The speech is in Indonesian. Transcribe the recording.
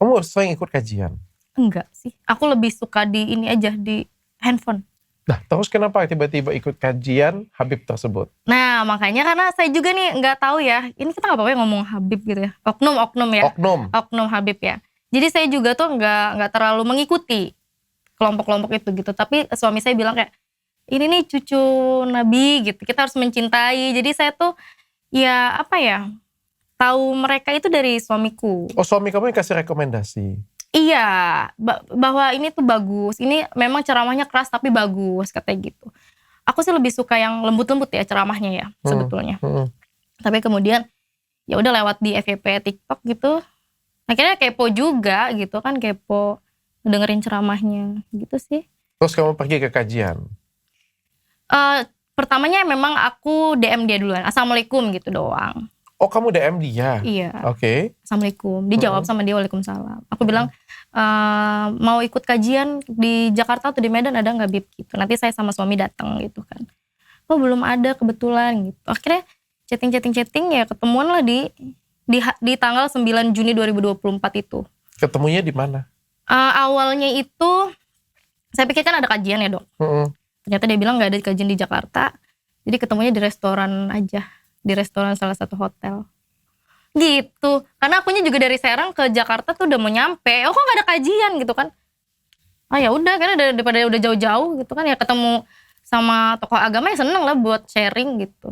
Kamu sering ikut kajian? Enggak sih, aku lebih suka di ini aja, di handphone. Nah, terus kenapa tiba-tiba ikut kajian Habib tersebut? Nah, makanya karena saya juga nih nggak tahu ya, ini kita nggak apa-apa ya ngomong Habib gitu ya, oknum ya, oknum Habib ya. Jadi saya juga tuh nggak terlalu mengikuti kelompok-kelompok itu gitu, tapi suami saya bilang kayak, ini nih cucu Nabi gitu, kita harus mencintai. Jadi saya tuh ya apa ya, tahu mereka itu dari suamiku. Oh, suami kamu yang kasih rekomendasi? Iya, bahwa ini tuh bagus, ini memang ceramahnya keras tapi bagus, katanya gitu. Aku sih lebih suka yang lembut-lembut ya ceramahnya ya, sebetulnya. Tapi kemudian ya udah lewat di FYP TikTok gitu, akhirnya kepo juga gitu kan, kepo dengerin ceramahnya gitu sih. Terus kamu pergi ke kajian? Pertamanya memang aku DM dia duluan, assalamualaikum gitu doang. Oh, kamu DM dia? Iya. Oke. Assalamualaikum, dijawab sama dia waalaikumsalam. Aku bilang, mau ikut kajian di Jakarta atau di Medan ada nggak Bib gitu. Nanti saya sama suami datang gitu kan. Oh belum ada kebetulan gitu. Akhirnya chatting ya ketemuan lah di tanggal 9 Juni 2024 itu. Ketemunya di mana? Awalnya itu saya pikir kan ada kajian ya dok. Ternyata dia bilang nggak ada kajian di Jakarta. Jadi ketemunya di restoran aja, di restoran salah satu hotel. Gitu, karena akunya juga dari Serang ke Jakarta tuh udah mau nyampe, oh kok gak ada kajian gitu kan. Ya udah, karena daripada udah jauh-jauh gitu kan, ya ketemu sama tokoh agama ya seneng lah buat sharing gitu.